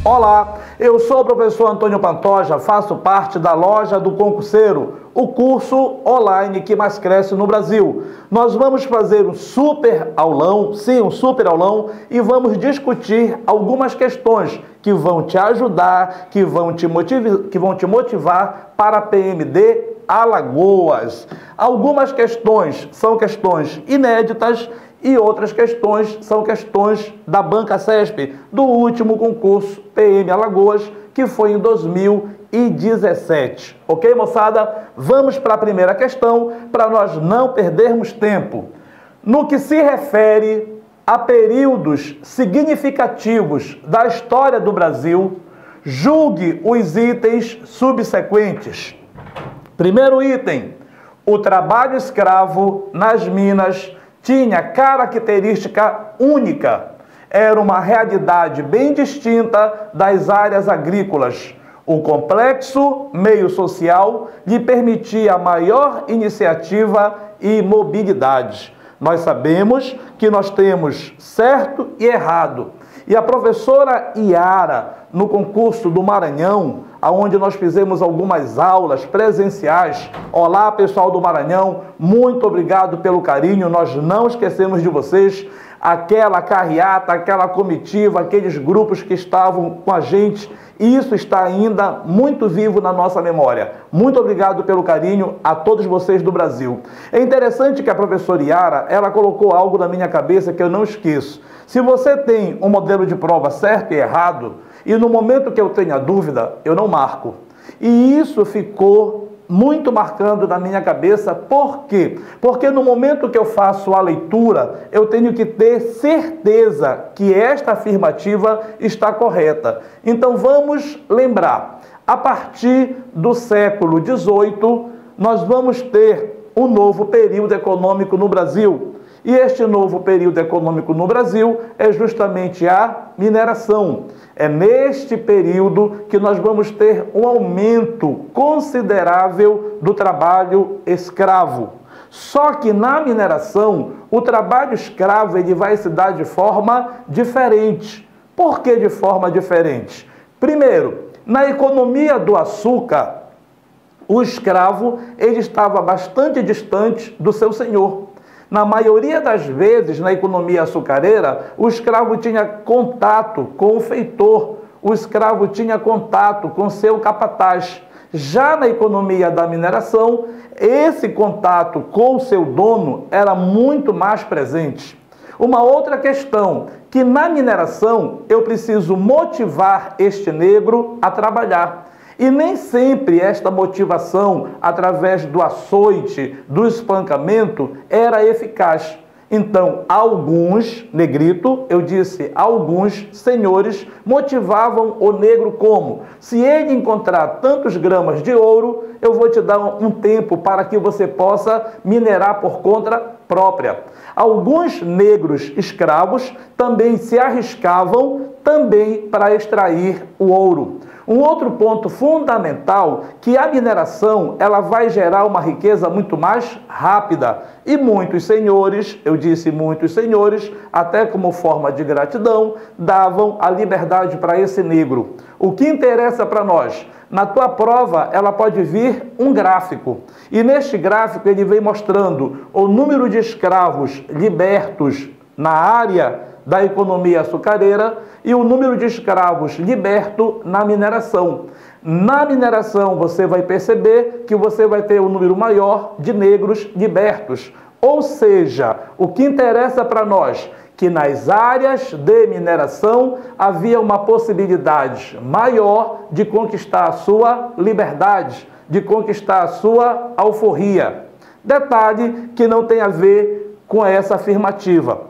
Olá, eu sou o professor Antônio Pantoja, faço parte da Loja do Concurseiro, o curso online que mais cresce no Brasil. Nós vamos fazer um super aulão, e vamos discutir algumas questões que vão te ajudar, que vão te motivar para a PMD Alagoas. Algumas questões são questões inéditas e outras questões são questões da Banca CESP, do último concurso PM Alagoas, que foi em 2017. Ok, moçada? Vamos para a primeira questão, para nós não perdermos tempo. No que se refere a períodos significativos da história do Brasil, julgue os itens subsequentes. Primeiro item: o trabalho escravo nas minas tinha característica única. Era uma realidade bem distinta das áreas agrícolas. O complexo meio social lhe permitia maior iniciativa e mobilidade. Nós sabemos que nós temos certo e errado. E a professora Iara, no concurso do Maranhão, onde nós fizemos algumas aulas presenciais. Olá, pessoal do Maranhão, muito obrigado pelo carinho, nós não esquecemos de vocês. Aquela carreata, aquela comitiva, aqueles grupos que estavam com a gente, isso está ainda muito vivo na nossa memória. Muito obrigado pelo carinho a todos vocês do Brasil. É interessante que a professora Iara, ela colocou algo na minha cabeça que eu não esqueço. Se você tem um modelo de prova certo e errado, e no momento que eu tenha dúvida, eu não marco. E isso ficou muito marcando na minha cabeça. Por quê? Porque no momento que eu faço a leitura, eu tenho que ter certeza que esta afirmativa está correta. Então vamos lembrar, a partir do século XVIII, nós vamos ter um novo período econômico no Brasil. E este novo período econômico no Brasil é justamente a mineração. É neste período que nós vamos ter um aumento considerável do trabalho escravo. Só que na mineração, o trabalho escravo ele vai se dar de forma diferente. Por que de forma diferente? Primeiro, na economia do açúcar, o escravo ele estava bastante distante do seu senhor. Na maioria das vezes, na economia açucareira, o escravo tinha contato com o feitor, o escravo tinha contato com seu capataz. Já na economia da mineração, esse contato com o seu dono era muito mais presente. Uma outra questão, que na mineração eu preciso motivar este negro a trabalhar. E nem sempre esta motivação, através do açoite, do espancamento, era eficaz. Então, alguns, negrito, eu disse, alguns senhores motivavam o negro como? Se ele encontrar tantos gramas de ouro, eu vou te dar um tempo para que você possa minerar por conta própria. Alguns negros escravos também se arriscavam também para extrair o ouro. Um outro ponto fundamental, que a mineração ela vai gerar uma riqueza muito mais rápida. E muitos senhores, eu disse muitos senhores, até como forma de gratidão, davam a liberdade para esse negro. O que interessa para nós? Na tua prova, ela pode vir um gráfico. E neste gráfico ele vem mostrando o número de escravos libertos na área da economia açucareira e o número de escravos libertos na mineração. Na mineração, você vai perceber que você vai ter um número maior de negros libertos. Ou seja, o que interessa para nós, que nas áreas de mineração havia uma possibilidade maior de conquistar a sua liberdade, de conquistar a sua alforria. Detalhe que não tem a ver com essa afirmativa.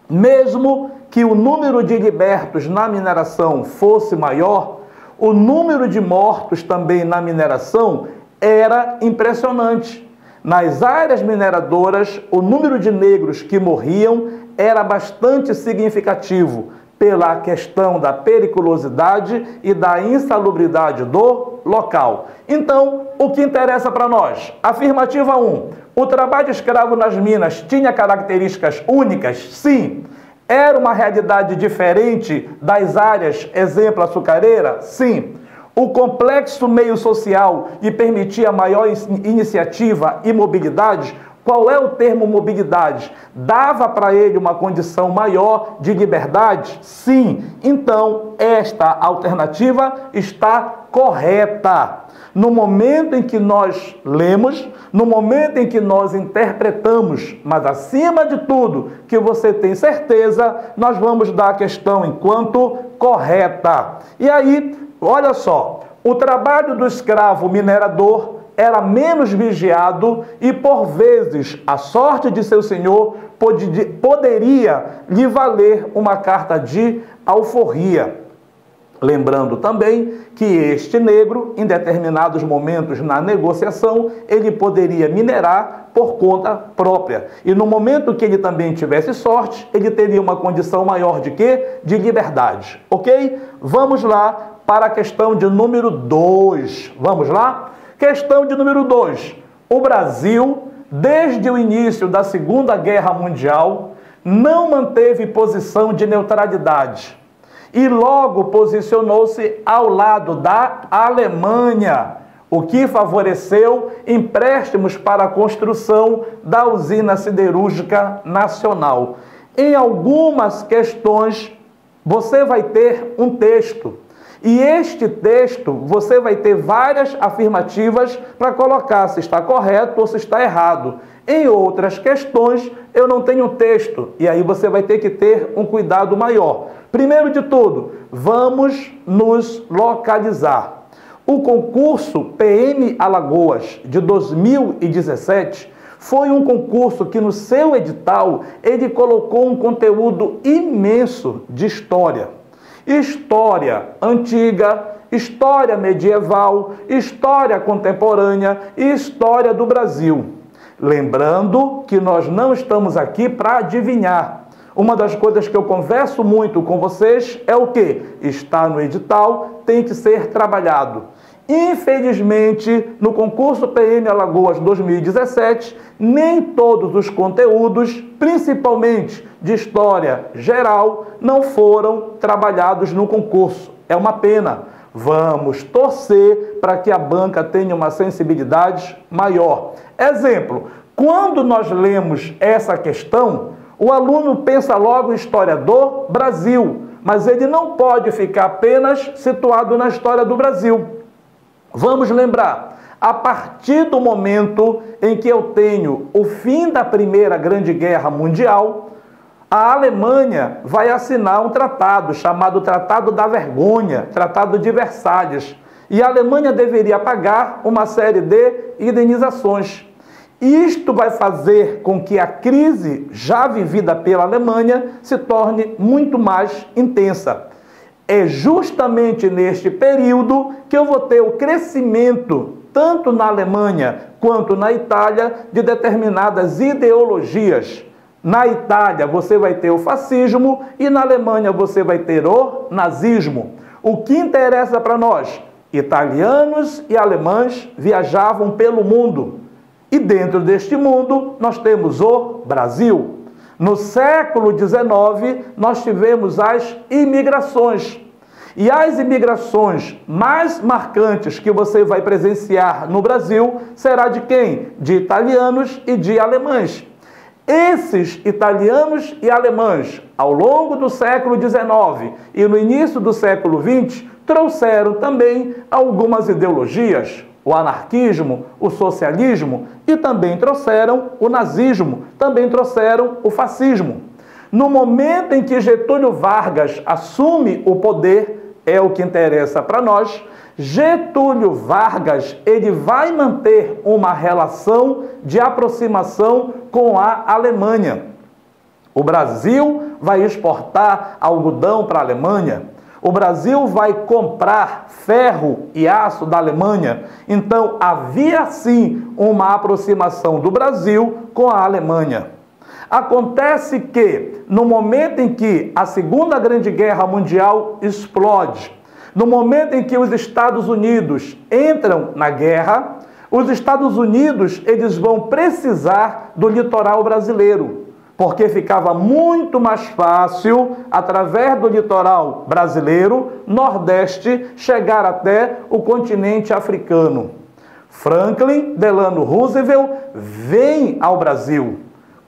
Mesmo que o número de libertos na mineração fosse maior, o número de mortos também na mineração era impressionante. Nas áreas mineradoras, o número de negros que morriam era bastante significativo pela questão da periculosidade e da insalubridade do local. Então, o que interessa para nós? Afirmativa 1. O trabalho escravo nas minas tinha características únicas? Sim. Era uma realidade diferente das áreas, exemplo, açucareira? Sim. O complexo meio social lhe permitia maior iniciativa e mobilidade? Qual é o termo mobilidade? Dava para ele uma condição maior de liberdade? Sim. Então, esta alternativa está correta. No momento em que nós lemos, no momento em que nós interpretamos, mas acima de tudo, que você tem certeza, nós vamos dar a questão enquanto correta. E aí, olha só, o trabalho do escravo minerador era menos vigiado e, por vezes, a sorte de seu senhor poderia lhe valer uma carta de alforria. Lembrando também que este negro, em determinados momentos na negociação, ele poderia minerar por conta própria. E no momento que ele também tivesse sorte, ele teria uma condição maior de quê? De liberdade. Ok? Vamos lá para a questão de número 2. Vamos lá? Questão de número 2. O Brasil, desde o início da Segunda Guerra Mundial, não manteve posição de neutralidade e logo posicionou-se ao lado da Alemanha, o que favoreceu empréstimos para a construção da usina siderúrgica nacional. Em algumas questões, você vai ter um texto. E este texto, você vai ter várias afirmativas para colocar se está correto ou se está errado. Em outras questões, eu não tenho texto. E aí você vai ter que ter um cuidado maior. Primeiro de tudo, vamos nos localizar. O concurso PM Alagoas de 2017 foi um concurso que no seu edital ele colocou um conteúdo imenso de história. História antiga, história medieval, história contemporânea e história do Brasil. Lembrando que nós não estamos aqui para adivinhar. Uma das coisas que eu converso muito com vocês é o quê? Está no edital, tem que ser trabalhado. Infelizmente, no concurso PM Alagoas 2017, nem todos os conteúdos, principalmente de história geral, não foram trabalhados no concurso. É uma pena. Vamos torcer para que a banca tenha uma sensibilidade maior. Exemplo, quando nós lemos essa questão, o aluno pensa logo em história do Brasil, mas ele não pode ficar apenas situado na história do Brasil. Vamos lembrar, a partir do momento em que eu tenho o fim da Primeira Grande Guerra Mundial, a Alemanha vai assinar um tratado chamado Tratado da Vergonha, Tratado de Versalhes, e a Alemanha deveria pagar uma série de indenizações. Isto vai fazer com que a crise já vivida pela Alemanha se torne muito mais intensa. É justamente neste período que eu vou ter o crescimento, tanto na Alemanha quanto na Itália, de determinadas ideologias. Na Itália você vai ter o fascismo e na Alemanha você vai ter o nazismo. O que interessa para nós? Italianos e alemães viajavam pelo mundo. E dentro deste mundo nós temos o Brasil. No século XIX, nós tivemos as imigrações. E as imigrações mais marcantes que você vai presenciar no Brasil será de quem? De italianos e de alemães. Esses italianos e alemães, ao longo do século XIX e no início do século XX, trouxeram também algumas ideologias. O anarquismo, o socialismo e também trouxeram o nazismo, também trouxeram o fascismo. No momento em que Getúlio Vargas assume o poder, é o que interessa para nós, Getúlio Vargas ele vai manter uma relação de aproximação com a Alemanha. O Brasil vai exportar algodão para a Alemanha. O Brasil vai comprar ferro e aço da Alemanha. Então, havia sim uma aproximação do Brasil com a Alemanha. Acontece que, no momento em que a Segunda Grande Guerra Mundial explode, no momento em que os Estados Unidos entram na guerra, os Estados Unidos eles vão precisar do litoral brasileiro. porque ficava muito mais fácil, através do litoral brasileiro, nordeste, chegar até o continente africano. Franklin Delano Roosevelt vem ao Brasil,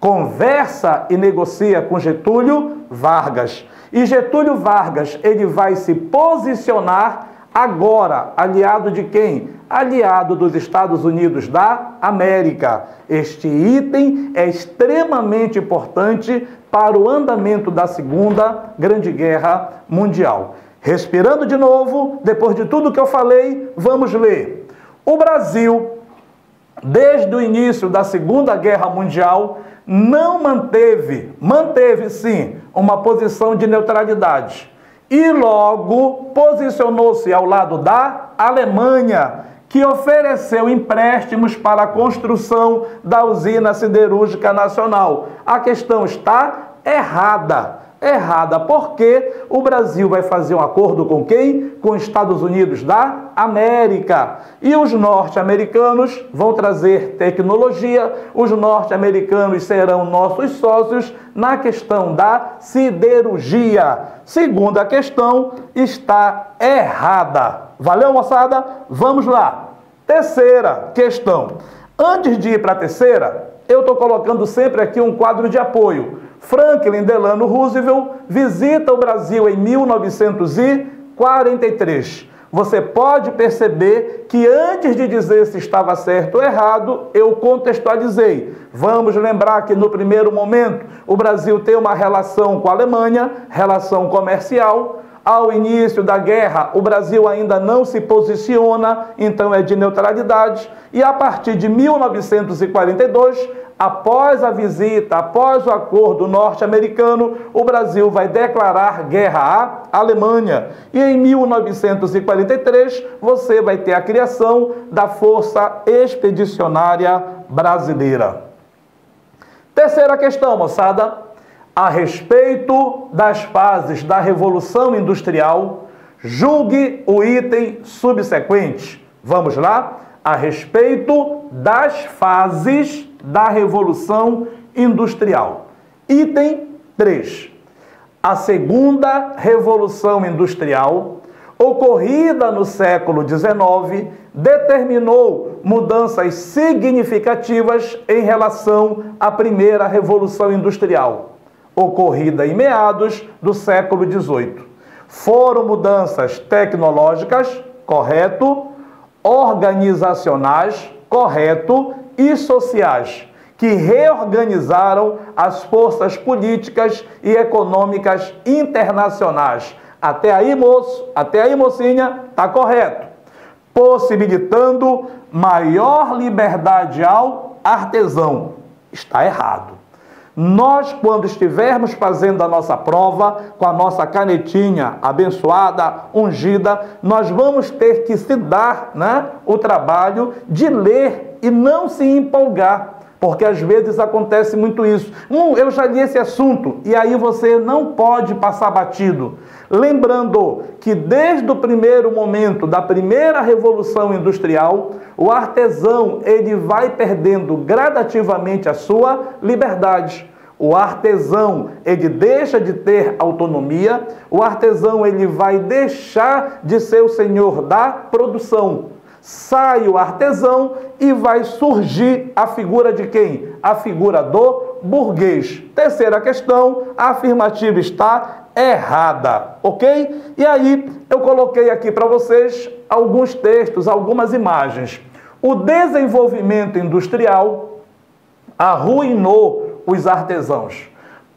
conversa e negocia com Getúlio Vargas. E Getúlio Vargas, ele vai se posicionar agora, aliado de quem? Aliado dos Estados Unidos da América. Este item é extremamente importante para o andamento da Segunda Grande Guerra Mundial. Respirando de novo, depois de tudo que eu falei, vamos ler. O Brasil, desde o início da Segunda Guerra Mundial, não manteve sim, uma posição de neutralidade. E logo posicionou-se ao lado da Alemanha, que ofereceu empréstimos para a construção da usina siderúrgica nacional. A questão está errada. Errada, porque o Brasil vai fazer um acordo com quem? Com os Estados Unidos da América. E os norte-americanos vão trazer tecnologia, os norte-americanos serão nossos sócios na questão da siderurgia. Segunda questão está errada. Valeu, moçada? Vamos lá. Terceira questão. Antes de ir para a terceira, eu estou colocando sempre aqui um quadro de apoio. Franklin Delano Roosevelt visita o Brasil em 1943. Você pode perceber que antes de dizer se estava certo ou errado, eu contextualizei. Vamos lembrar que no primeiro momento o Brasil tem uma relação com a Alemanha, relação comercial. Ao início da guerra, o Brasil ainda não se posiciona, então é de neutralidade. E a partir de 1942, após a visita, após o acordo norte-americano, o Brasil vai declarar guerra à Alemanha. E em 1943, você vai ter a criação da Força Expedicionária Brasileira. Terceira questão, moçada. A respeito das fases da Revolução Industrial, julgue o item subsequente. Vamos lá? A respeito das fases da Revolução Industrial. Item 3. A segunda Revolução Industrial, ocorrida no século XIX, determinou mudanças significativas em relação à primeira Revolução Industrial, ocorrida em meados do século XVIII. Foram mudanças tecnológicas, correto, organizacionais, correto, e sociais, que reorganizaram as forças políticas e econômicas internacionais. Até aí, moço, até aí, mocinha, está correto. Possibilitando maior liberdade ao artesão. Está errado. Nós, quando estivermos fazendo a nossa prova, com a nossa canetinha abençoada, ungida, nós vamos ter que se dar, o trabalho de ler e não se empolgar, porque às vezes acontece muito isso. Eu já li esse assunto, e aí você não pode passar batido. Lembrando que desde o primeiro momento da primeira Revolução Industrial, o artesão ele vai perdendo gradativamente a sua liberdade. O artesão ele deixa de ter autonomia, o artesão ele vai deixar de ser o senhor da produção. Sai o artesão e vai surgir a figura de quem? A figura do burguês. Terceira questão, a afirmativa está errada, ok? E aí, eu coloquei aqui para vocês alguns textos, algumas imagens. O desenvolvimento industrial arruinou os artesãos,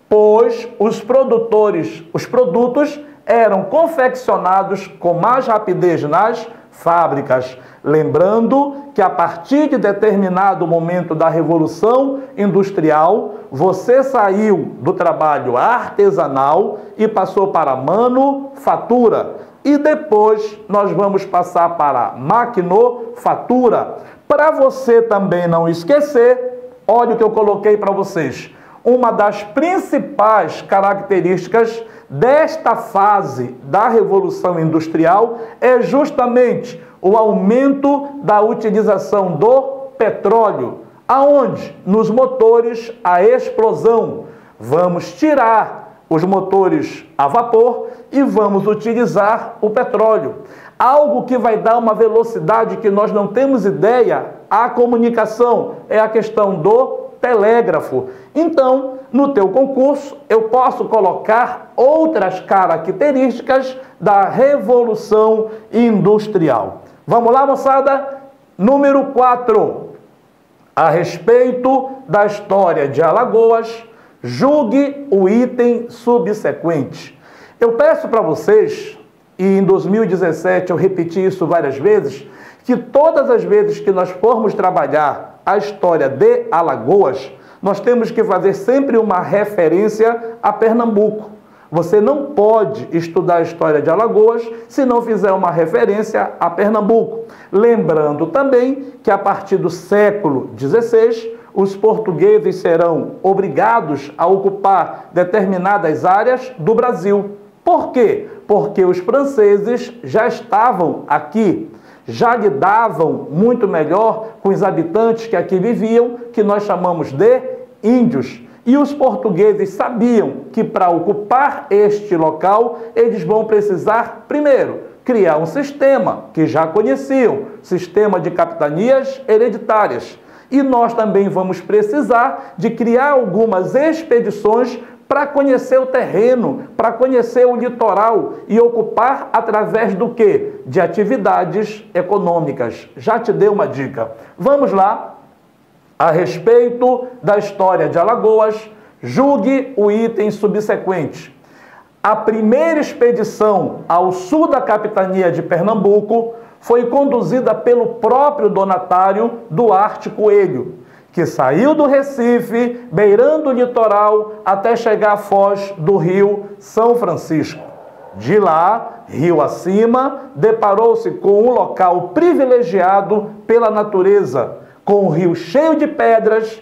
pois os produtos eram confeccionados com mais rapidez nas fábricas. Lembrando que a partir de determinado momento da Revolução Industrial, você saiu do trabalho artesanal e passou para a manufatura. E depois nós vamos passar para a maquinofatura. Para você também não esquecer, olha o que eu coloquei para vocês. Uma das principais características desta fase da Revolução Industrial é justamente o aumento da utilização do petróleo. Aonde? Nos motores a explosão. Vamos tirar os motores a vapor e vamos utilizar o petróleo. Algo que vai dar uma velocidade que nós não temos ideia à comunicação, é a questão do telégrafo. Então, no teu concurso, eu posso colocar outras características da Revolução Industrial. Vamos lá, moçada? Número 4. A respeito da história de Alagoas, julgue o item subsequente. Eu peço para vocês, e em 2017 eu repeti isso várias vezes, que todas as vezes que nós formos trabalhar a história de Alagoas, nós temos que fazer sempre uma referência a Pernambuco. Você não pode estudar a história de Alagoas se não fizer uma referência a Pernambuco. Lembrando também que a partir do século XVI, os portugueses serão obrigados a ocupar determinadas áreas do Brasil. Por quê? Porque os franceses já estavam aqui, já lidavam muito melhor com os habitantes que aqui viviam, que nós chamamos de índios. E os portugueses sabiam que para ocupar este local, eles vão precisar, primeiro, criar um sistema que já conheciam, sistema de capitanias hereditárias. E nós também vamos precisar de criar algumas expedições para conhecer o terreno, para conhecer o litoral e ocupar através do quê? De atividades econômicas. Já te dei uma dica. Vamos lá. A respeito da história de Alagoas, julgue o item subsequente. A primeira expedição ao sul da capitania de Pernambuco foi conduzida pelo próprio donatário Duarte Coelho, que saiu do Recife, beirando o litoral, até chegar à foz do rio São Francisco. De lá, rio acima, deparou-se com um local privilegiado pela natureza, com um rio cheio de pedras.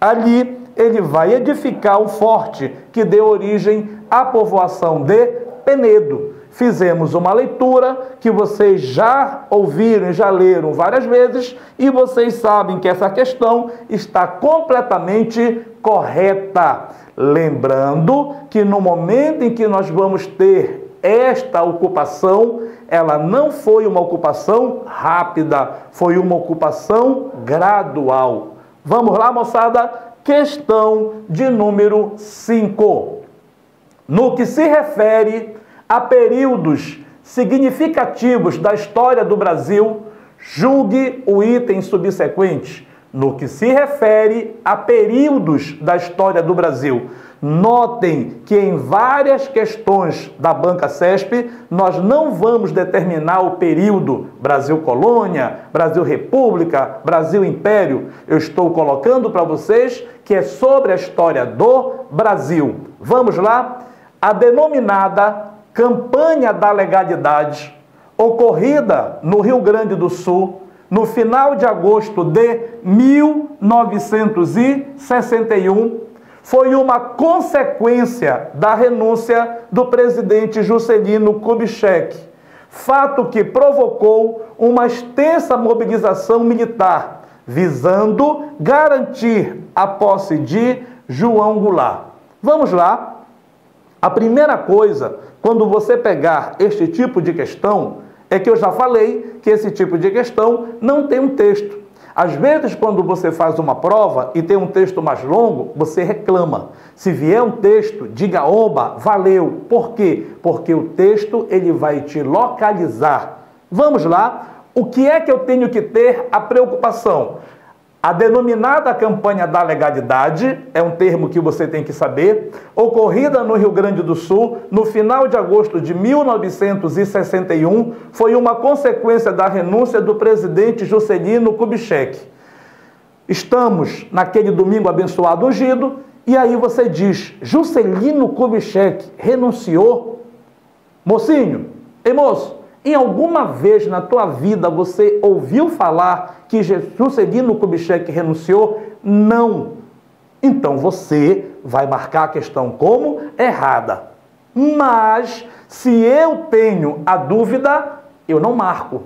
Ali ele vai edificar um forte que deu origem à povoação de Penedo. Fizemos uma leitura que vocês já ouviram e já leram várias vezes e vocês sabem que essa questão está completamente correta. Lembrando que no momento em que nós vamos ter esta ocupação, ela não foi uma ocupação rápida, foi uma ocupação gradual. Vamos lá, moçada? Questão de número 5. No que se refere a períodos significativos da história do Brasil, julgue o item subsequente. No que se refere a períodos da história do Brasil, notem que em várias questões da banca CESP, nós não vamos determinar o período Brasil Colônia, Brasil República, Brasil Império. Eu estou colocando para vocês que é sobre a história do Brasil. Vamos lá? A denominada Campanha da Legalidade, ocorrida no Rio Grande do Sul, no final de agosto de 1961, foi uma consequência da renúncia do presidente Juscelino Kubitschek, fato que provocou uma extensa mobilização militar, visando garantir a posse de João Goulart. Vamos lá. A primeira coisa, quando você pegar este tipo de questão, é que eu já falei que esse tipo de questão não tem um texto. Às vezes, quando você faz uma prova e tem um texto mais longo, você reclama. Se vier um texto, diga, oba, valeu. Por quê? Porque o texto ele vai te localizar. Vamos lá. O que é que eu tenho que ter a preocupação? A denominada Campanha da Legalidade, é um termo que você tem que saber, ocorrida no Rio Grande do Sul, no final de agosto de 1961, foi uma consequência da renúncia do presidente Juscelino Kubitschek. Estamos naquele domingo abençoado ungido, e aí você diz, Juscelino Kubitschek renunciou? Mocinho, ei moço, em alguma vez na tua vida você ouviu falar que Juscelino Kubitschek renunciou? Não. Então você vai marcar a questão como errada. Mas se eu tenho a dúvida, eu não marco.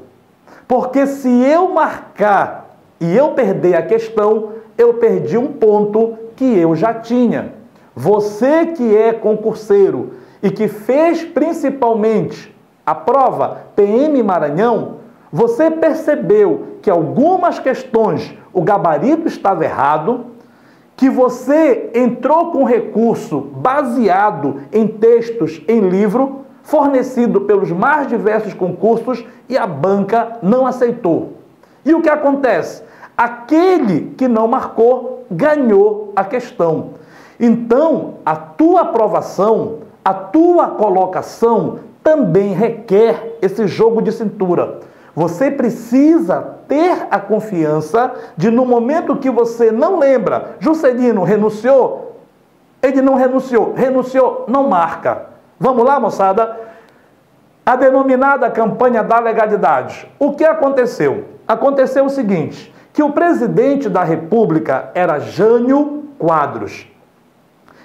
Porque se eu marcar e eu perder a questão, eu perdi um ponto que eu já tinha. Você que é concurseiro e que fez principalmente a prova PM Maranhão, você percebeu que algumas questões o gabarito estava errado, que você entrou com recurso baseado em textos em livro, fornecido pelos mais diversos concursos, e a banca não aceitou. E o que acontece? Aquele que não marcou ganhou a questão. Então, a tua aprovação, a tua colocação também requer esse jogo de cintura. Você precisa ter a confiança de, no momento que você não lembra, Juscelino renunciou? Ele não renunciou. Renunciou, não marca. Vamos lá, moçada? A denominada campanha da legalidade. O que aconteceu? Aconteceu o seguinte, que o presidente da República era Jânio Quadros.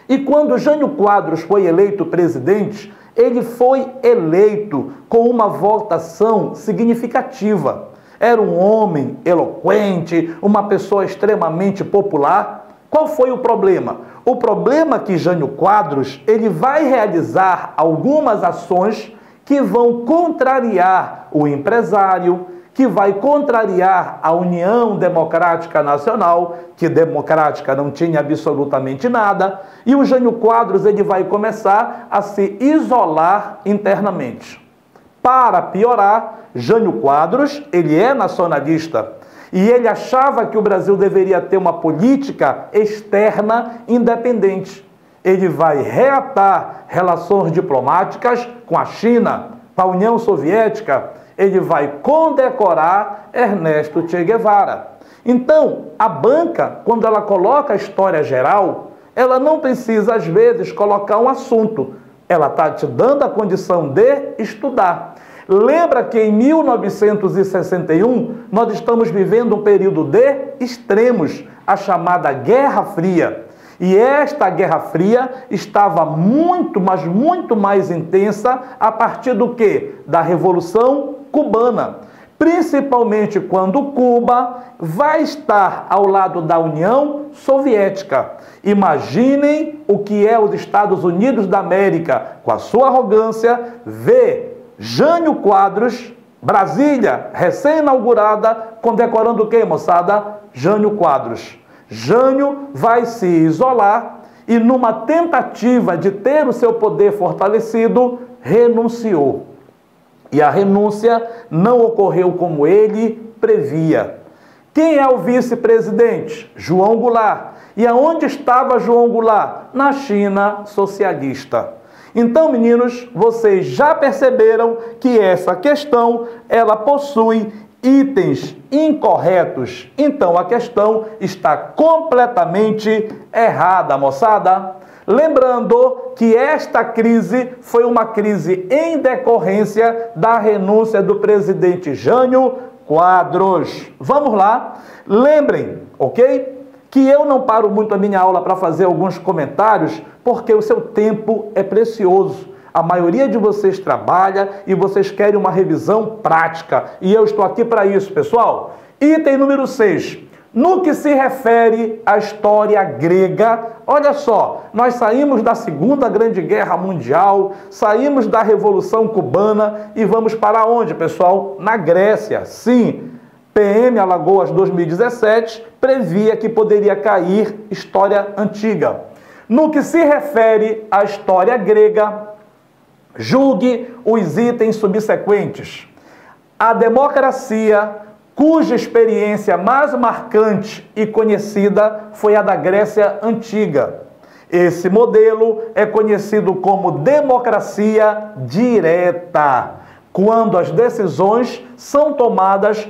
E quando Jânio Quadros foi eleito presidente, ele foi eleito com uma votação significativa. Era um homem eloquente, uma pessoa extremamente popular. Qual foi o problema? O problema é que Jânio Quadros, ele vai realizar algumas ações que vão contrariar o empresário, que vai contrariar a União Democrática Nacional, que democrática não tinha absolutamente nada, e o Jânio Quadros ele vai começar a se isolar internamente. Para piorar, Jânio Quadros, ele é nacionalista, e ele achava que o Brasil deveria ter uma política externa independente. Ele vai reatar relações diplomáticas com a China, com a União Soviética. Ele vai condecorar Ernesto Che Guevara. Então, a banca, quando ela coloca a história geral, ela não precisa, às vezes, colocar um assunto. Ela está te dando a condição de estudar. Lembra que em 1961, nós estamos vivendo um período de extremos, a chamada Guerra Fria. E esta Guerra Fria estava muito, mas muito mais intensa a partir do quê? Da Revolução Cubana. Principalmente quando Cuba vai estar ao lado da União Soviética. Imaginem o que é os Estados Unidos da América, com a sua arrogância, vê Jânio Quadros, Brasília, recém-inaugurada, condecorando o quê, moçada? Jânio Quadros. Jânio vai se isolar e, numa tentativa de ter o seu poder fortalecido, renunciou. E a renúncia não ocorreu como ele previa. Quem é o vice-presidente? João Goulart. E aonde estava João Goulart? Na China socialista. Então, meninos, vocês já perceberam que essa questão, ela possui itens incorretos. Então, a questão está completamente errada, moçada. Lembrando que esta crise foi uma crise em decorrência da renúncia do presidente Jânio Quadros. Vamos lá. Lembrem, ok? Que eu não paro muito a minha aula para fazer alguns comentários, porque o seu tempo é precioso. A maioria de vocês trabalha e vocês querem uma revisão prática. E eu estou aqui para isso, pessoal. Item número 6. No que se refere à história grega, olha só, nós saímos da Segunda Grande Guerra Mundial, saímos da Revolução Cubana e vamos para onde, pessoal? Na Grécia. Sim, PM Alagoas 2017 previa que poderia cair história antiga. No que se refere à história grega, julgue os itens subsequentes. A democracia, cuja experiência mais marcante e conhecida foi a da Grécia Antiga. Esse modelo é conhecido como democracia direta, quando as decisões são tomadas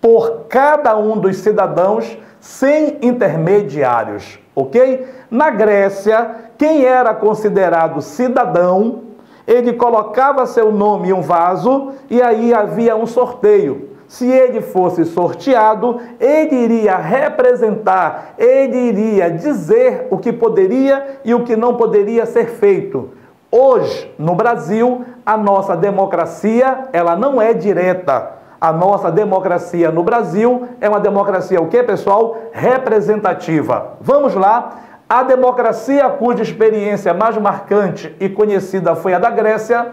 por cada um dos cidadãos sem intermediários, ok? Na Grécia, quem era considerado cidadão, ele colocava seu nome em um vaso e aí havia um sorteio. Se ele fosse sorteado, ele iria representar, ele iria dizer o que poderia e o que não poderia ser feito. Hoje, no Brasil, a nossa democracia, ela não é direta. A nossa democracia no Brasil é uma democracia o quê, pessoal? Representativa. Vamos lá. A democracia cuja experiência mais marcante e conhecida foi a da Grécia.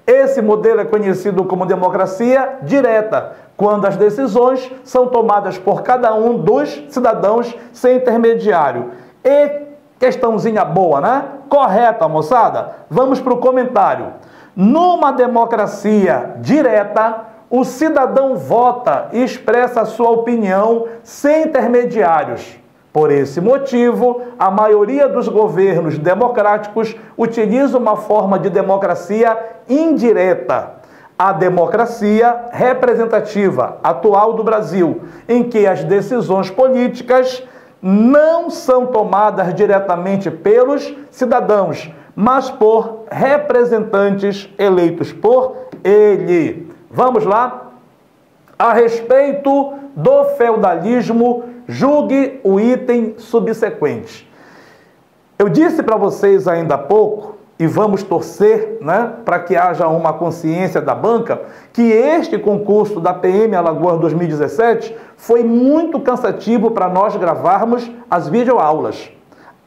Esse modelo é conhecido como democracia direta, quando as decisões são tomadas por cada um dos cidadãos sem intermediário. E questãozinha boa, né? Correta, moçada? Vamos para o comentário. Numa democracia direta, o cidadão vota e expressa a sua opinião sem intermediários. Por esse motivo, a maioria dos governos democráticos utiliza uma forma de democracia indireta. A democracia representativa atual do Brasil, em que as decisões políticas não são tomadas diretamente pelos cidadãos, mas por representantes eleitos por ele. Vamos lá? A respeito do feudalismo, julgue o item subsequente. Eu disse para vocês ainda há pouco, e vamos torcer, né, para que haja uma consciência da banca, que este concurso da PM Alagoas 2017 foi muito cansativo para nós gravarmos as videoaulas.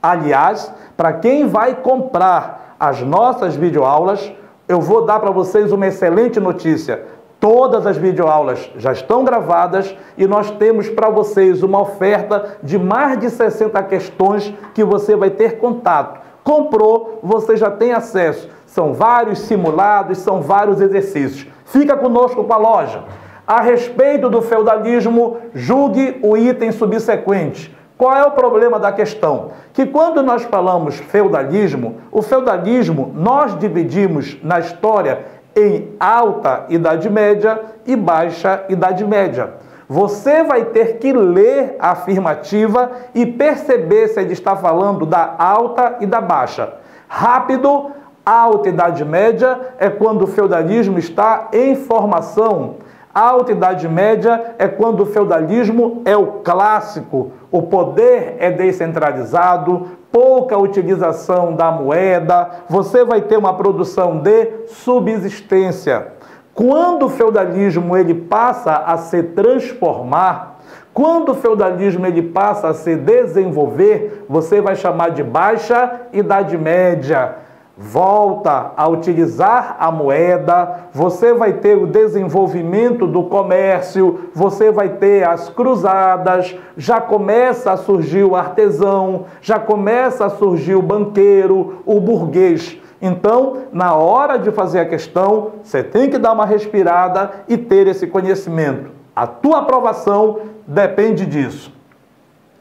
Aliás, para quem vai comprar as nossas videoaulas, eu vou dar para vocês uma excelente notícia. Todas as videoaulas já estão gravadas e nós temos para vocês uma oferta de mais de 60 questões que você vai ter contato. Comprou, você já tem acesso. São vários simulados, são vários exercícios. Fica conosco com a loja. A respeito do feudalismo, julgue o item subsequente. Qual é o problema da questão? Que quando nós falamos feudalismo, o feudalismo nós dividimos na história em Alta Idade Média e Baixa Idade Média. Você vai ter que ler a afirmativa e perceber se ele está falando da alta e da baixa. Rápido, Alta Idade Média é quando o feudalismo está em formação. Alta Idade Média é quando o feudalismo é o clássico, o poder é descentralizado, pouca utilização da moeda, você vai ter uma produção de subsistência. Quando o feudalismo ele passa a se transformar, quando o feudalismo ele passa a se desenvolver, você vai chamar de Baixa Idade Média. Volta a utilizar a moeda, você vai ter o desenvolvimento do comércio, você vai ter as cruzadas, já começa a surgir o artesão, já começa a surgir o banqueiro, o burguês. Então, na hora de fazer a questão, você tem que dar uma respirada e ter esse conhecimento. A tua aprovação depende disso.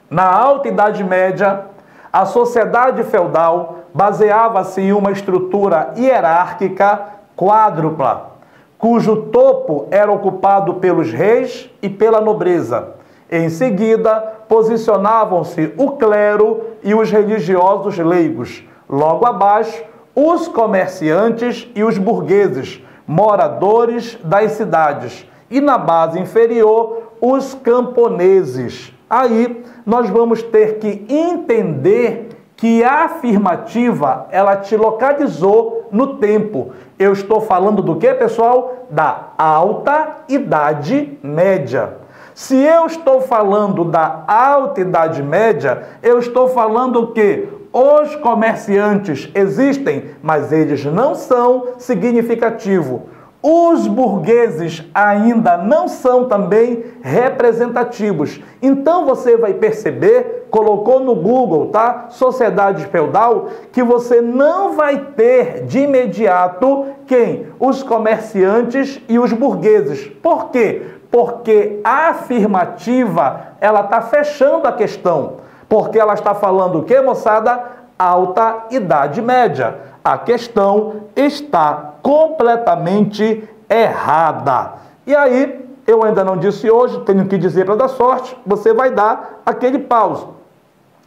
Na Alta Idade Média, a sociedade feudal baseava-se em uma estrutura hierárquica quádrupla, cujo topo era ocupado pelos reis e pela nobreza. Em seguida, posicionavam-se o clero e os religiosos leigos. Logo abaixo, os comerciantes e os burgueses, moradores das cidades. E na base inferior, os camponeses. Aí, nós vamos ter que entender que a afirmativa, ela te localizou no tempo. Eu estou falando do que, pessoal? Da Alta Idade Média. Se eu estou falando da Alta Idade Média, eu estou falando o quê? Os comerciantes existem, mas eles não são significativos. Os burgueses ainda não são também representativos. Então você vai perceber, colocou no Google, tá? Sociedade feudal, que você não vai ter de imediato quem? Os comerciantes e os burgueses. Por quê? Porque a afirmativa, ela está fechando a questão. Porque ela está falando o quê, moçada? Alta Idade Média. A questão está completamente errada. E aí, eu ainda não disse hoje, tenho que dizer para dar sorte, você vai dar aquele pause.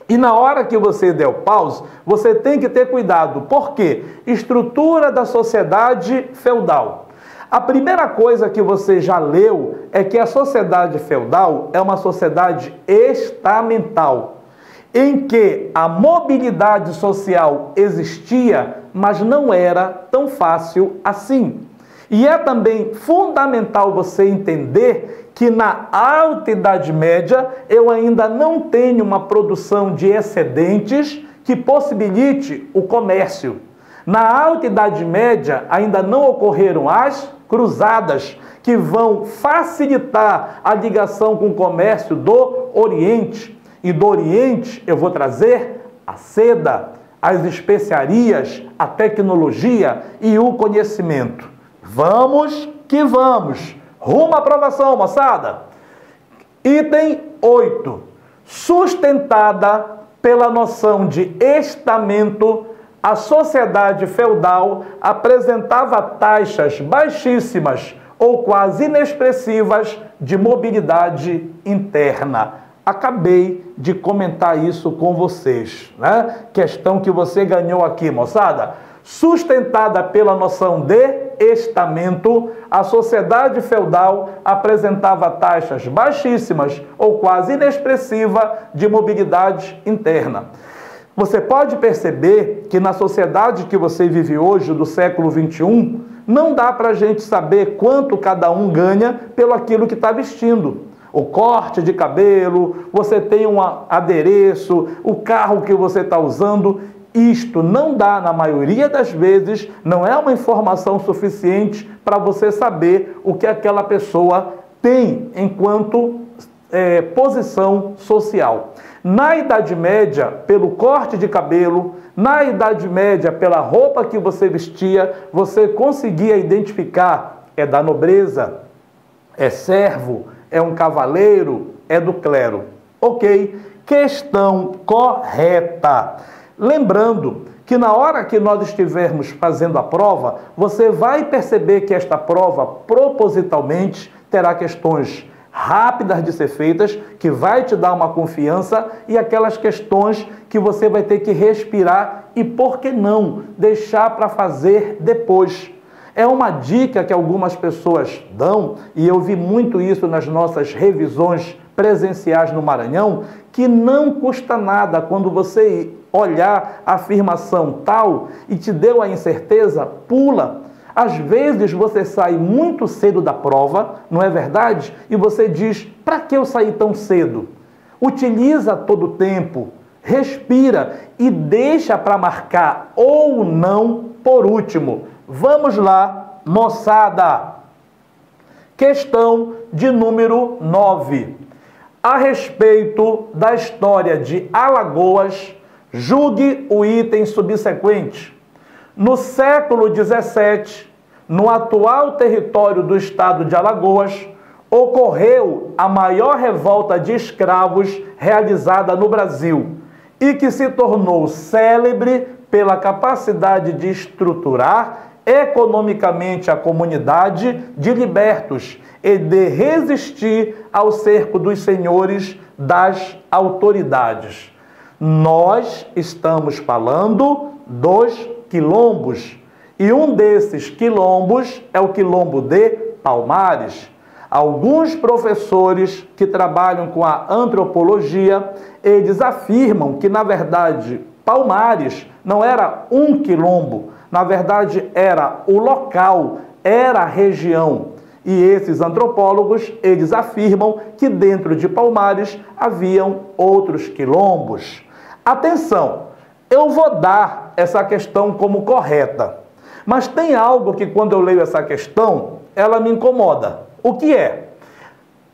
E na hora que você der o pause, você tem que ter cuidado. Por quê? Estrutura da sociedade feudal. A primeira coisa que você já leu é que a sociedade feudal é uma sociedade estamental, em que a mobilidade social existia, mas não era tão fácil assim. E é também fundamental você entender que na Alta Idade Média eu ainda não tenho uma produção de excedentes que possibilite o comércio. Na Alta Idade Média ainda não ocorreram as cruzadas, que vão facilitar a ligação com o comércio do Oriente. E do Oriente eu vou trazer a seda, as especiarias, a tecnologia e o conhecimento. Vamos que vamos! Rumo à aprovação, moçada! Item 8. Sustentada pela noção de estamento, a sociedade feudal apresentava taxas baixíssimas ou quase inexpressivas de mobilidade interna. Acabei de comentar isso com vocês, né? Questão que você ganhou aqui, moçada. Sustentada pela noção de estamento, a sociedade feudal apresentava taxas baixíssimas ou quase inexpressiva de mobilidade interna. Você pode perceber que na sociedade que você vive hoje, do século XXI, não dá para a gente saber quanto cada um ganha pelo aquilo que está vestindo. O corte de cabelo, você tem um adereço, o carro que você está usando. Isto não dá, na maioria das vezes, não é uma informação suficiente para você saber o que aquela pessoa tem enquanto posição social. Na Idade Média, pelo corte de cabelo, na Idade Média, pela roupa que você vestia, você conseguia identificar: é da nobreza, é servo, é um cavaleiro, é do clero. Ok, questão correta. Lembrando que na hora que nós estivermos fazendo a prova, você vai perceber que esta prova, propositalmente, terá questões rápidas de ser feitas, que vai te dar uma confiança, e aquelas questões que você vai ter que respirar e, por que não, deixar para fazer depois. É uma dica que algumas pessoas dão, e eu vi muito isso nas nossas revisões presenciais no Maranhão, que não custa nada quando você olhar a afirmação tal e te deu a incerteza, pula. Às vezes você sai muito cedo da prova, não é verdade? E você diz: para que eu saí tão cedo? Utiliza todo o tempo, respira e deixa para marcar ou não por último. Vamos lá, moçada! Questão de número 9. A respeito da história de Alagoas, julgue o item subsequente. No século XVII, no atual território do estado de Alagoas, ocorreu a maior revolta de escravos realizada no Brasil e que se tornou célebre pela capacidade de estruturar economicamente a comunidade de libertos e de resistir ao cerco dos senhores das autoridades. Nós estamos falando dos quilombos, e um desses quilombos é o quilombo de Palmares. Alguns professores que trabalham com a antropologia, eles afirmam que, na verdade, Palmares não era um quilombo, na verdade era o local, era a região. E esses antropólogos, eles afirmam que dentro de Palmares haviam outros quilombos. Atenção! Eu vou dar essa questão como correta, mas tem algo que, quando eu leio essa questão, ela me incomoda. O que é?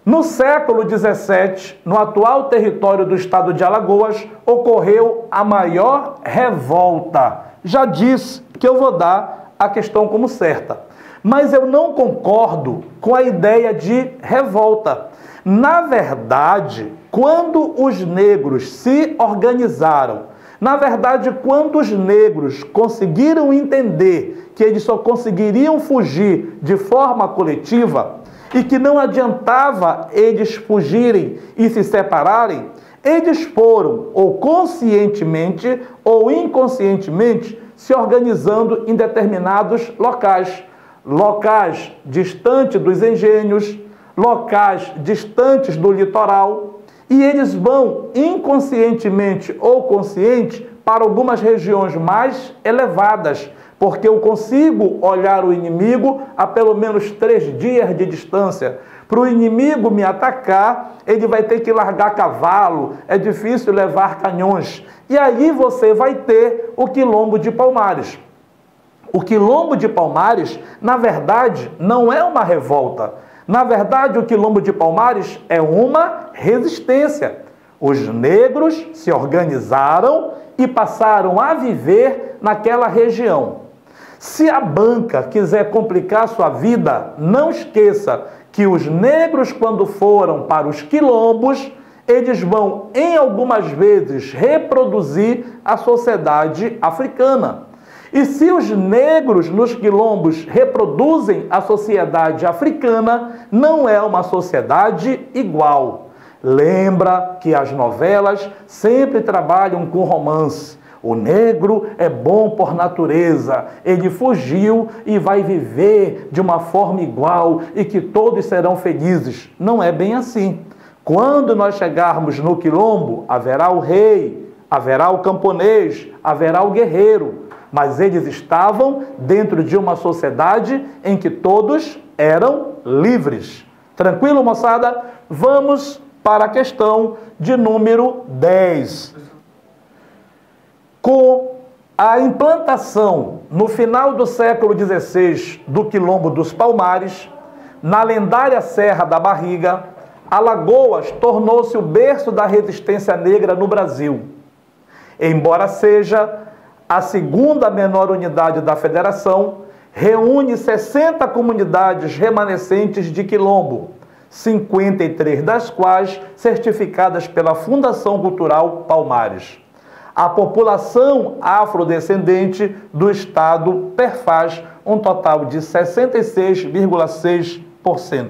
No século XVII, no atual território do estado de Alagoas, ocorreu a maior revolta. Já disse que eu vou dar a questão como certa, mas eu não concordo com a ideia de revolta. Na verdade, quando os negros se organizaram, na verdade, quando os negros conseguiram entender que eles só conseguiriam fugir de forma coletiva e que não adiantava eles fugirem e se separarem, eles foram, ou conscientemente ou inconscientemente, se organizando em determinados locais. Locais distantes dos engenhos, locais distantes do litoral. E eles vão, inconscientemente ou consciente, para algumas regiões mais elevadas, porque eu consigo olhar o inimigo a pelo menos 3 dias de distância. Para o inimigo me atacar, ele vai ter que largar cavalo, é difícil levar canhões. E aí você vai ter o Quilombo de Palmares. O Quilombo de Palmares, na verdade, não é uma revolta. Na verdade, o Quilombo de Palmares é uma resistência. Os negros se organizaram e passaram a viver naquela região. Se a banca quiser complicar sua vida, não esqueça que os negros, quando foram para os quilombos, eles vão, em algumas vezes, reproduzir a sociedade africana. E se os negros nos quilombos reproduzem a sociedade africana, não é uma sociedade igual. Lembra que as novelas sempre trabalham com romance. O negro é bom por natureza, ele fugiu e vai viver de uma forma igual e que todos serão felizes. Não é bem assim. Quando nós chegarmos no quilombo, haverá o rei, haverá o camponês, haverá o guerreiro. Mas eles estavam dentro de uma sociedade em que todos eram livres. Tranquilo, moçada? Vamos para a questão de número 10. Com a implantação, no final do século XVI, do Quilombo dos Palmares, na lendária Serra da Barriga, Alagoas tornou-se o berço da resistência negra no Brasil. Embora seja a segunda menor unidade da federação, reúne 60 comunidades remanescentes de Quilombo, 53 das quais certificadas pela Fundação Cultural Palmares. A população afrodescendente do estado perfaz um total de 66,6%.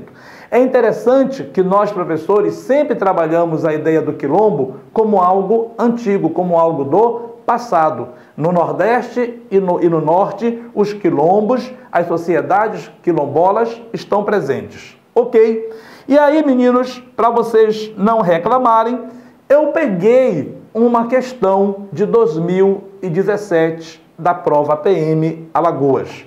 É interessante que nós, professores, sempre trabalhamos a ideia do quilombo como algo antigo, como algo do passado. No Nordeste e no Norte, os quilombos, as sociedades quilombolas estão presentes. Ok? E aí, meninos, para vocês não reclamarem, eu peguei uma questão de 2017 da prova PM Alagoas.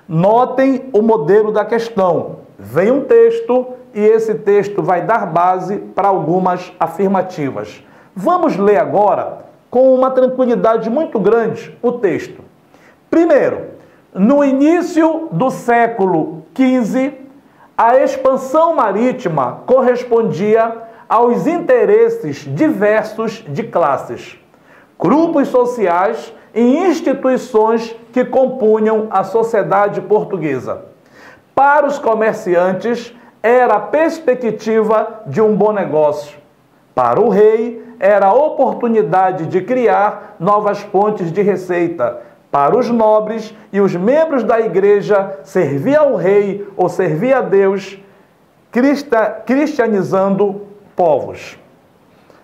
Notem o modelo da questão. Vem um texto e esse texto vai dar base para algumas afirmativas. Vamos ler agora, com uma tranquilidade muito grande, o texto. Primeiro, no início do século XV, a expansão marítima correspondia aos interesses diversos de classes, grupos sociais e instituições que compunham a sociedade portuguesa. Para os comerciantes, era a perspectiva de um bom negócio. Para o rei, era a oportunidade de criar novas fontes de receita. Para os nobres e os membros da igreja, servir ao rei ou servir a Deus, cristianizando povos.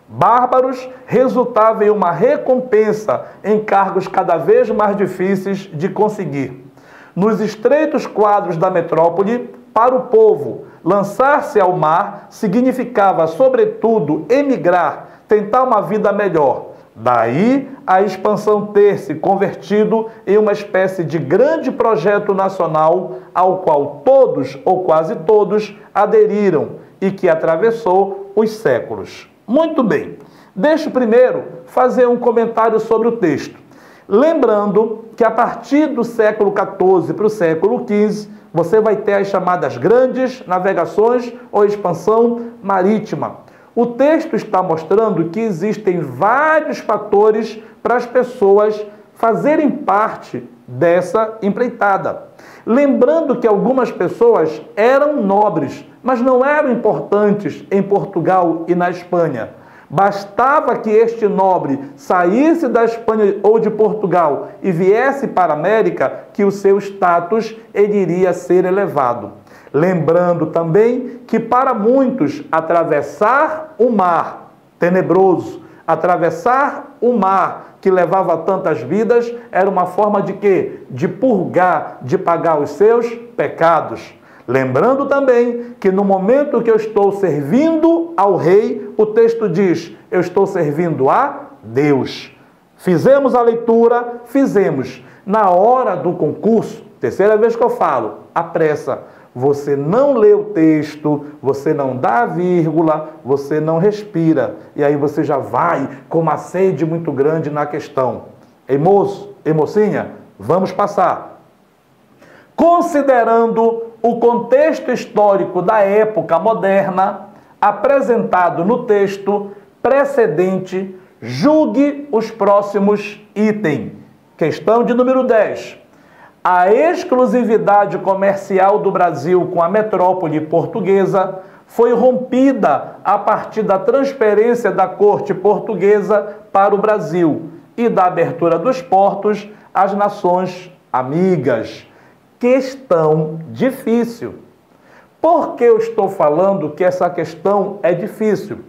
Bárbaros, resultava em uma recompensa em cargos cada vez mais difíceis de conseguir. Nos estreitos quadros da metrópole, para o povo, lançar-se ao mar significava, sobretudo, emigrar, tentar uma vida melhor. Daí a expansão ter se convertido em uma espécie de grande projeto nacional ao qual todos, ou quase todos, aderiram e que atravessou os séculos. Muito bem. Deixa eu primeiro fazer um comentário sobre o texto. Lembrando que a partir do século XIV para o século XV, você vai ter as chamadas grandes navegações ou expansão marítima. O texto está mostrando que existem vários fatores para as pessoas fazerem parte dessa empreitada. Lembrando que algumas pessoas eram nobres, mas não eram importantes em Portugal e na Espanha. Bastava que este nobre saísse da Espanha ou de Portugal e viesse para a América, que o seu status ele iria ser elevado. Lembrando também que para muitos atravessar o mar tenebroso, atravessar o mar que levava tantas vidas, era uma forma de quê? De purgar, de pagar os seus pecados. Lembrando também que no momento que eu estou servindo ao rei, o texto diz, eu estou servindo a Deus. Fizemos a leitura? Fizemos. na hora do concurso, terceira vez que eu falo, a pressa. Você não lê o texto, você não dá a vírgula, você não respira. E aí você já vai com uma sede muito grande na questão. Ei, moço, ei, mocinha, vamos passar. Considerando o contexto histórico da época moderna, apresentado no texto precedente, julgue os próximos itens. Questão de número 10. A exclusividade comercial do Brasil com a metrópole portuguesa foi rompida a partir da transferência da corte portuguesa para o Brasil e da abertura dos portos às nações amigas. Questão difícil. Por que eu estou falando que essa questão é difícil?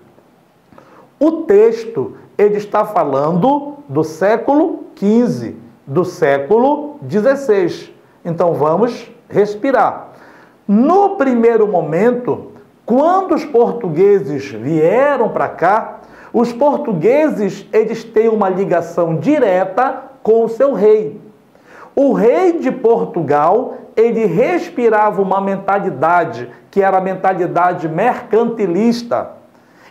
O texto, ele está falando do século XV, do século XVI. Então vamos respirar. No primeiro momento, quando os portugueses vieram para cá, os portugueses, eles têm uma ligação direta com o seu rei. O rei de Portugal, ele respirava uma mentalidade que era a mentalidade mercantilista.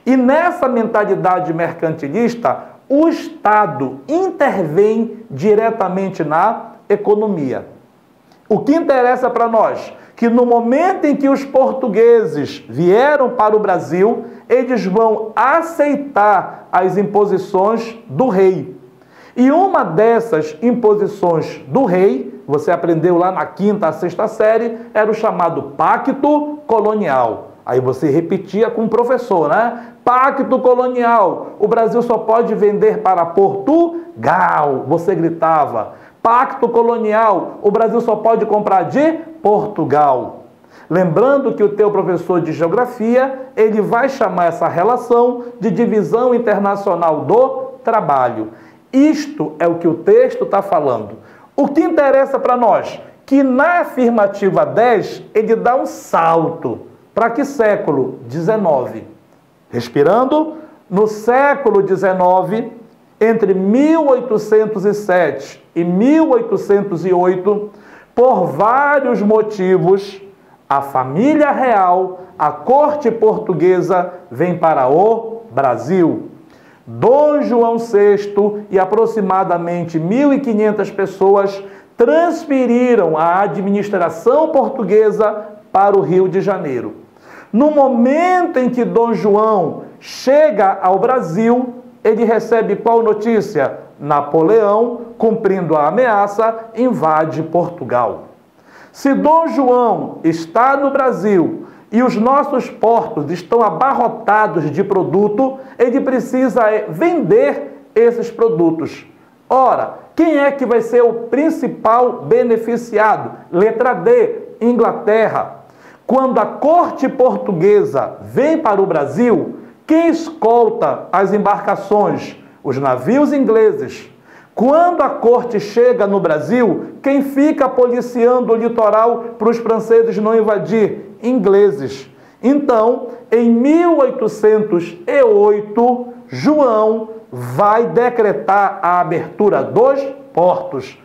E nessa mentalidade mercantilista, o Estado intervém diretamente na economia. O que interessa para nós? Que no momento em que os portugueses vieram para o Brasil, eles vão aceitar as imposições do rei. E uma dessas imposições do rei, você aprendeu lá na 5ª a 6ª série, era o chamado Pacto Colonial. Aí você repetia com o professor, né? Pacto colonial. O Brasil só pode vender para Portugal. Você gritava. Pacto colonial. O Brasil só pode comprar de Portugal. Lembrando que o teu professor de geografia, ele vai chamar essa relação de divisão internacional do trabalho. Isto é o que o texto está falando. O que interessa para nós? Que na afirmativa 10, ele dá um salto. Para que século? 19. Respirando, no século 19, entre 1807 e 1808, por vários motivos, a família real, a corte portuguesa, vem para o Brasil. Dom João VI e aproximadamente 1.500 pessoas transferiram a administração portuguesa para o Rio de Janeiro. No momento em que Dom João chega ao Brasil, ele recebe qual notícia? Napoleão, cumprindo a ameaça, invade Portugal. Se Dom João está no Brasil e os nossos portos estão abarrotados de produto, ele precisa vender esses produtos. Ora, quem é que vai ser o principal beneficiado? Letra D, Inglaterra. Quando a corte portuguesa vem para o Brasil, quem escolta as embarcações? Os navios ingleses. Quando a corte chega no Brasil, quem fica policiando o litoral para os franceses não invadir? Ingleses. Então, em 1808, João vai decretar a abertura dos portos.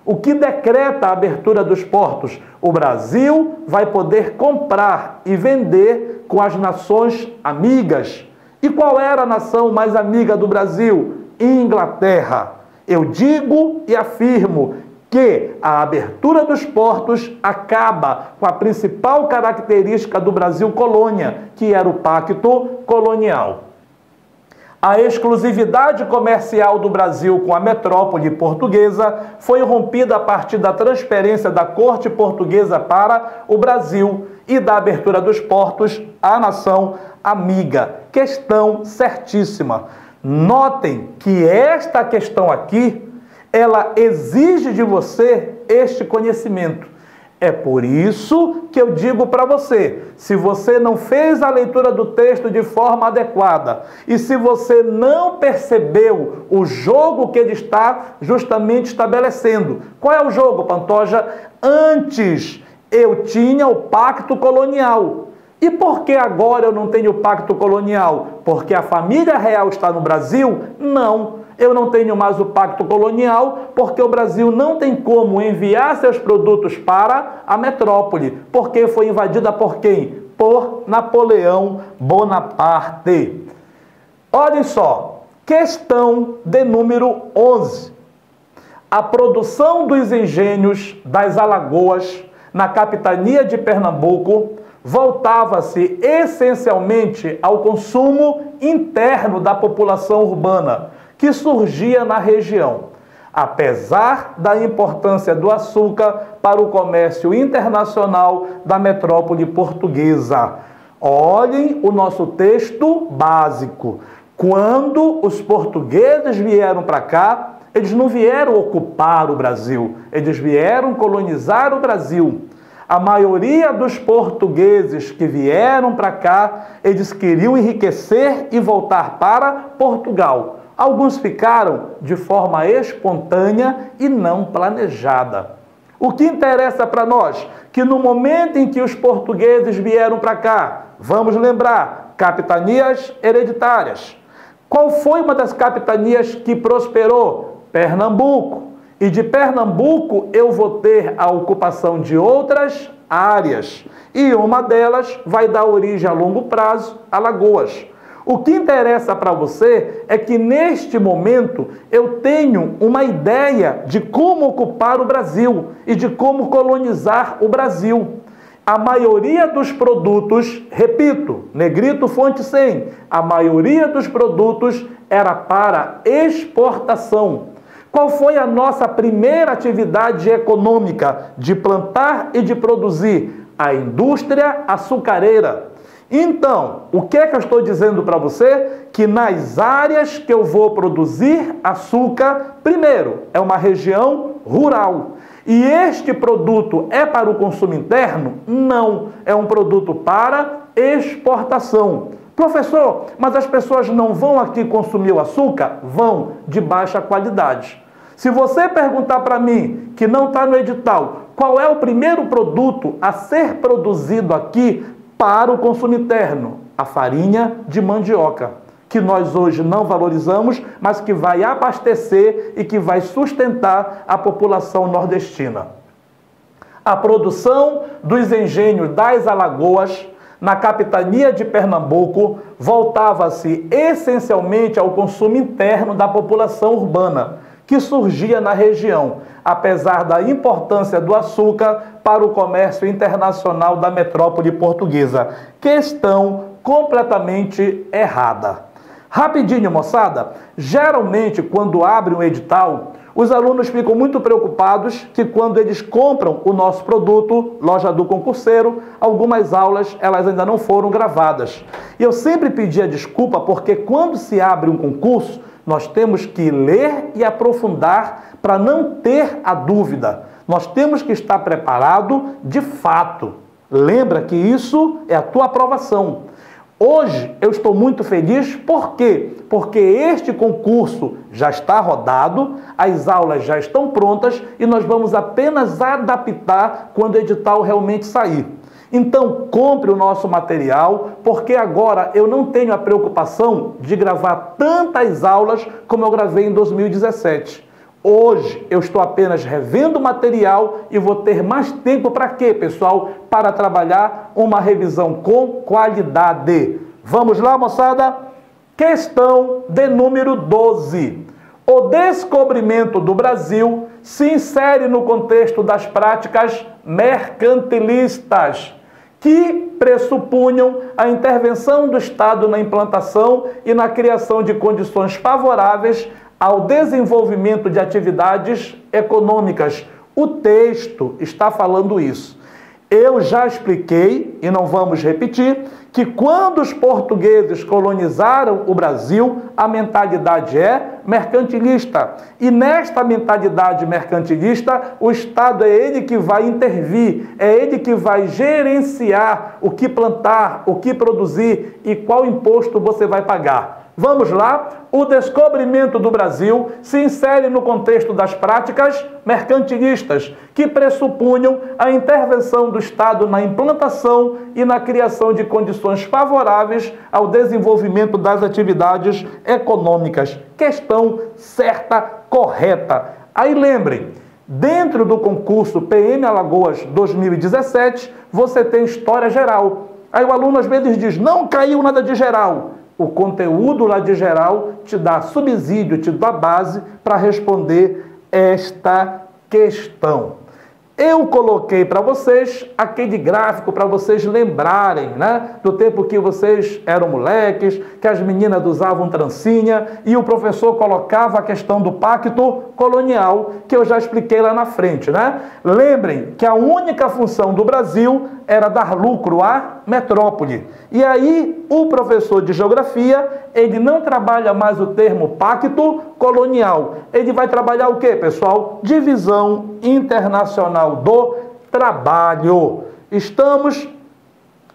O que decreta a abertura dos portos? O Brasil vai poder comprar e vender com as nações amigas. E qual era a nação mais amiga do Brasil? Inglaterra. Eu digo e afirmo que a abertura dos portos acaba com a principal característica do Brasil colônia, que era o Pacto Colonial. A exclusividade comercial do Brasil com a metrópole portuguesa foi rompida a partir da transferência da corte portuguesa para o Brasil e da abertura dos portos à nação amiga. Questão certíssima. Notem que esta questão aqui, ela exige de você este conhecimento. É por isso que eu digo para você, se você não fez a leitura do texto de forma adequada e se você não percebeu o jogo que ele está justamente estabelecendo. Qual é o jogo, Pantoja? Antes eu tinha o pacto colonial. E por que agora eu não tenho pacto colonial? Porque a família real está no Brasil? Não. Eu não tenho mais o pacto colonial, porque o Brasil não tem como enviar seus produtos para a metrópole, porque foi invadida por quem? Por Napoleão Bonaparte. Olhem só, questão de número 11. A produção dos engenhos das Alagoas, na capitania de Pernambuco, voltava-se essencialmente ao consumo interno da população urbana, que surgia na região, apesar da importância do açúcar para o comércio internacional da metrópole portuguesa. Olhem o nosso texto básico. Quando os portugueses vieram para cá, eles não vieram ocupar o Brasil, eles vieram colonizar o Brasil. A maioria dos portugueses que vieram para cá, eles queriam enriquecer e voltar para Portugal. Alguns ficaram de forma espontânea e não planejada. O que interessa para nós? Que no momento em que os portugueses vieram para cá, vamos lembrar, capitanias hereditárias. Qual foi uma das capitanias que prosperou? Pernambuco. E de Pernambuco eu vou ter a ocupação de outras áreas. E uma delas vai dar origem a longo prazo a Alagoas. O que interessa para você é que neste momento eu tenho uma ideia de como ocupar o Brasil e de como colonizar o Brasil. A maioria dos produtos, repito, negrito fonte 100, a maioria dos produtos era para exportação. Qual foi a nossa primeira atividade econômica de plantar e de produzir? A indústria açucareira. Então, o que é que eu estou dizendo para você? Que nas áreas que eu vou produzir açúcar, primeiro, é uma região rural. E este produto é para o consumo interno? Não, é um produto para exportação. Professor, mas as pessoas não vão aqui consumir o açúcar? Vão, de baixa qualidade. Se você perguntar para mim, que não está no edital, qual é o primeiro produto a ser produzido aqui para o consumo interno? A farinha de mandioca, que nós hoje não valorizamos, mas que vai abastecer e que vai sustentar a população nordestina. A produção dos engenhos das Alagoas, na capitania de Pernambuco, voltava-se essencialmente ao consumo interno da população urbana, que surgia na região, apesar da importância do açúcar para o comércio internacional da metrópole portuguesa. Questão completamente errada. Rapidinho, moçada, geralmente quando abre um edital, os alunos ficam muito preocupados que quando eles compram o nosso produto, Loja do Concurseiro, algumas aulas elas ainda não foram gravadas. E eu sempre pedi a desculpa porque quando se abre um concurso, nós temos que ler e aprofundar para não ter a dúvida. Nós temos que estar preparado de fato. Lembra que isso é a tua aprovação. Hoje eu estou muito feliz, por quê? Porque este concurso já está rodado, as aulas já estão prontas e nós vamos apenas adaptar quando o edital realmente sair. Então, compre o nosso material, porque agora eu não tenho a preocupação de gravar tantas aulas como eu gravei em 2017. Hoje eu estou apenas revendo o material e vou ter mais tempo para quê, pessoal? Para trabalhar uma revisão com qualidade. Vamos lá, moçada? Questão de número 12. O descobrimento do Brasil se insere no contexto das práticas mercantilistas, que pressupunham a intervenção do Estado na implantação e na criação de condições favoráveis ao desenvolvimento de atividades econômicas. O texto está falando isso. Eu já expliquei, e não vamos repetir, que quando os portugueses colonizaram o Brasil, a mentalidade é mercantilista. E nesta mentalidade mercantilista, o Estado é ele que vai intervir, é ele que vai gerenciar o que plantar, o que produzir e qual imposto você vai pagar. Vamos lá? O descobrimento do Brasil se insere no contexto das práticas mercantilistas, que pressupunham a intervenção do Estado na implantação e na criação de condições favoráveis ao desenvolvimento das atividades econômicas. Questão certa, correta. Aí lembrem, dentro do concurso PM Alagoas 2017, você tem história geral. Aí o aluno às vezes diz, não caiu nada de geral. O conteúdo lá de geral te dá subsídio, te dá base para responder esta questão. Eu coloquei para vocês aquele gráfico para vocês lembrarem, né? Do tempo que vocês eram moleques, que as meninas usavam trancinha e o professor colocava a questão do pacto colonial, que eu já expliquei lá na frente, né? Lembrem que a única função do Brasil era dar lucro à metrópole. E aí o professor de geografia, ele não trabalha mais o termo pacto colonial. Ele vai trabalhar o quê, pessoal? Divisão Internacional do Trabalho. Estamos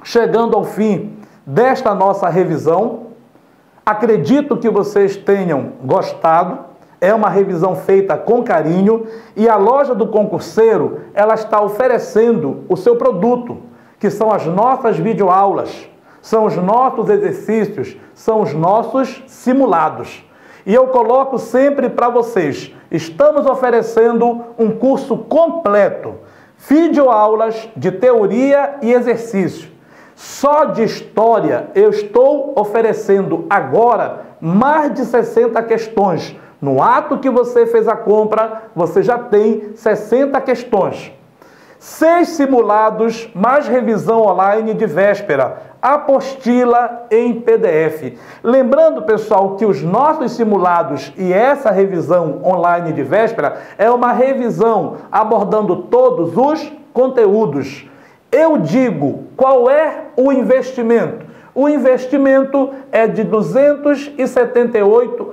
chegando ao fim desta nossa revisão. Acredito que vocês tenham gostado. É uma revisão feita com carinho e a loja do concurseiro, ela está oferecendo o seu produto, que são as nossas videoaulas, são os nossos exercícios, são os nossos simulados. E eu coloco sempre para vocês, estamos oferecendo um curso completo, videoaulas de teoria e exercício. Só de história eu estou oferecendo agora mais de 60 questões. No ato que você fez a compra, você já tem 60 questões. 6 simulados, mais revisão online de véspera, apostila em PDF. Lembrando, pessoal, que os nossos simulados e essa revisão online de véspera é uma revisão abordando todos os conteúdos. Eu digo, qual é o investimento? O investimento é de R$ 278,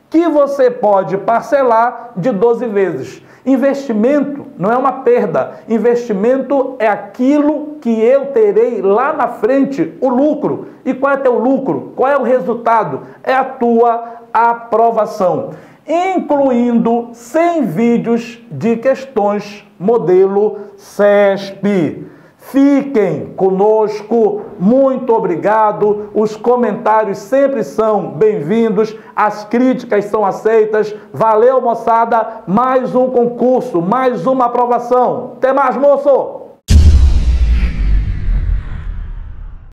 que você pode parcelar de 12 vezes. Investimento não é uma perda. Investimento é aquilo que eu terei lá na frente, o lucro. E qual é teu lucro? Qual é o resultado? É a tua aprovação. Incluindo 100 vídeos de questões modelo CESP. Fiquem conosco, muito obrigado, os comentários sempre são bem-vindos, as críticas são aceitas, valeu moçada, mais um concurso, mais uma aprovação, até mais moço!